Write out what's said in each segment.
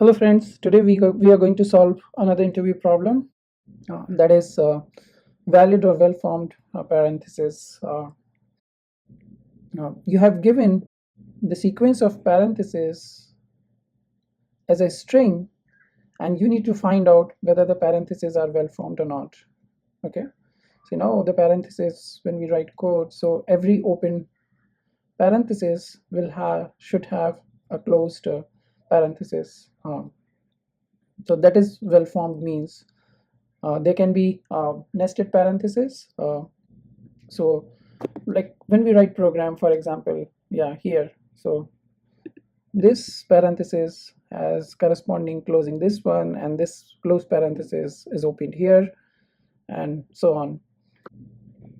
Hello friends, today we are going to solve another interview problem that is valid or well-formed parentheses. You have given the sequence of parentheses as a string and you need to find out whether the parentheses are well-formed or not. Okay, so now the parentheses when we write code, so every open parenthesis should have a closed parenthesis. So that is well-formed means they can be nested parentheses. So like when we write program, for example, yeah, here, so this parenthesis has corresponding closing this one, and this closed parenthesis is opened here, and so on.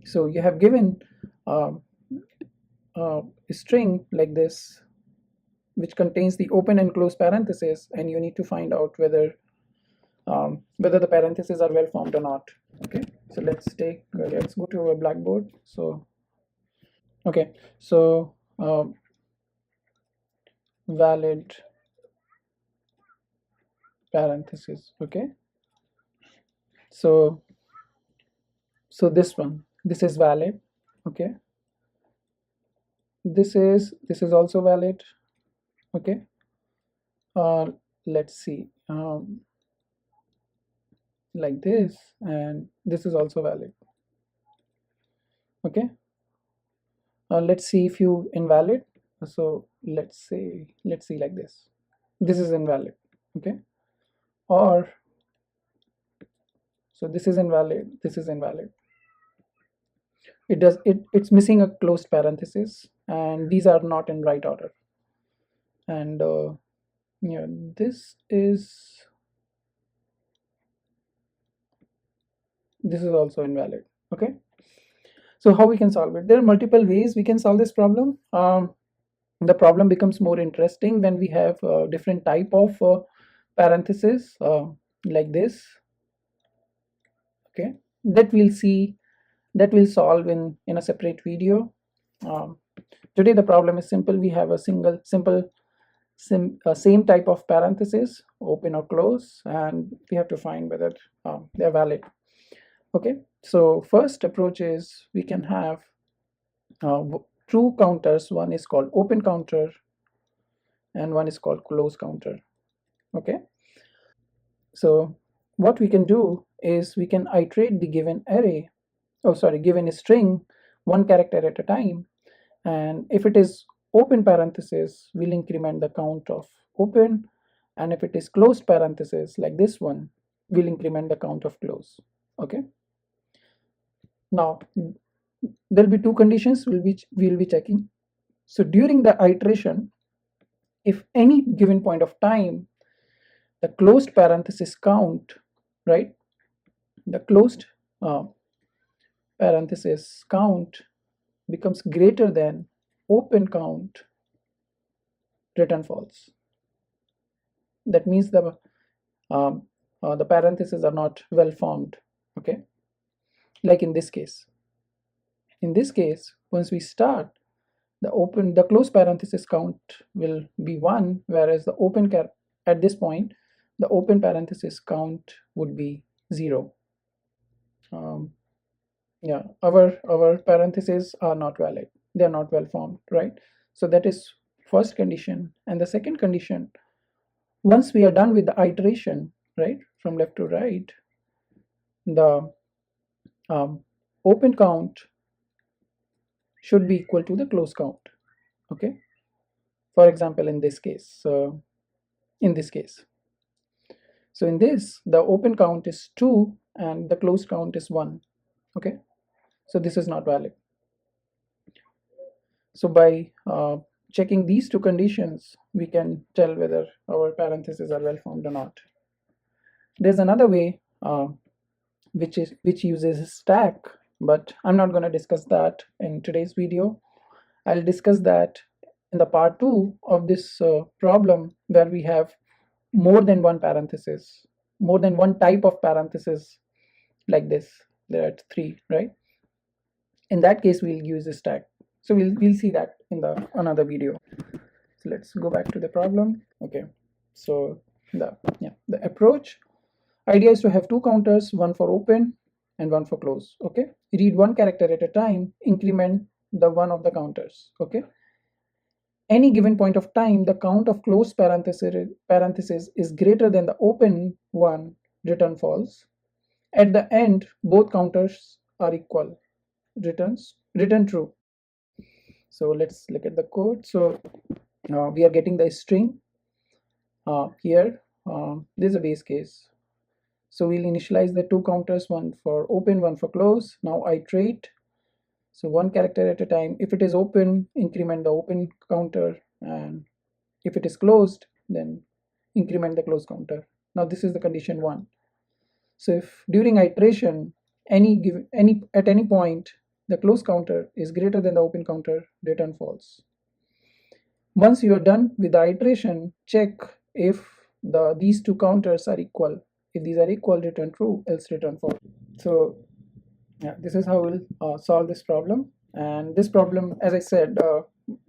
So you have given uh, a string like this which contains the open and closed parentheses, and you need to find out whether the parentheses are well formed or not. Okay, so let's go to a blackboard. So okay, so valid parentheses. Okay, so this is valid. Okay, this is also valid. Okay, uh, let's see, like this, and this is also valid. Okay, let's see if you invalid. So let's see like this is invalid. Okay, or so this is invalid, this is invalid. It's missing a closed parenthesis, and these are not in right order. And yeah, this is also invalid. Okay, so how we can solve it? There are multiple ways we can solve this problem. The problem becomes more interesting when we have different type of parentheses like this. Okay, that we'll see, that we'll solve in a separate video. um, Today the problem is simple. We have a same type of parenthesis, open or close, and we have to find whether they're valid. Okay, so first approach is we can have true counters. One is called open counter and one is called close counter. Okay, so what we can do is we can iterate the given array, given string, one character at a time. And if it is open parenthesis, we'll increment the count of open, and if it is closed parenthesis like this one, we'll increment the count of close. Okay, now there'll be two conditions we'll be checking. So during the iteration, if any given point of time the closed parenthesis count, right, the closed uh, parenthesis count becomes greater than open count, return false. That means the parentheses are not well formed. Okay, like in this case once we start, the close parenthesis count will be 1, whereas at this point the open parenthesis count would be 0. um, yeah, our parentheses are not valid, they are not well formed, right? So that is first condition. And the second condition, once we are done with the iteration, right, from left to right, the um, open count should be equal to the close count. Okay, for example, in this case, so in this the open count is 2 and the close count is 1. Okay, so this is not valid. So by checking these two conditions, we can tell whether our parentheses are well formed or not. There's another way which uses stack, but I'm not going to discuss that in today's video. I'll discuss that in the part 2 of this problem, where we have more than one parenthesis, more than one type of parenthesis like this. There are 3, right? In that case, we'll use a stack. So we'll see that in the another video. So let's go back to the problem. Okay, so the approach idea is to have two counters, one for open and one for close. Okay, read one character at a time, increment the one of the counters. Okay, any given point of time, the count of closed parenthesis is greater than the open one, return false. At the end, both counters are equal, return true. So let's look at the code. So we are getting the string here. This is a base case. So we'll initialize the two counters, one for open, one for close. Now iterate. So one character at a time. If it is open, increment the open counter, and if it is closed, then increment the close counter. Now this is the condition one. So if during iteration, at any point, the close counter is greater than the open counter, return false. Once you are done with the iteration, check if these two counters are equal. If these are equal, return true, else return false. So yeah, this is how we'll solve this problem. And this problem, as I said,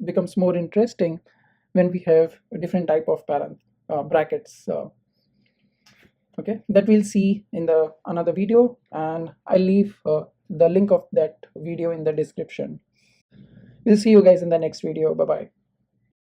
becomes more interesting when we have a different type of brackets. Okay, that we'll see in the another video, and I'll leave the link of that video in the description. We'll see you guys in the next video. Bye bye.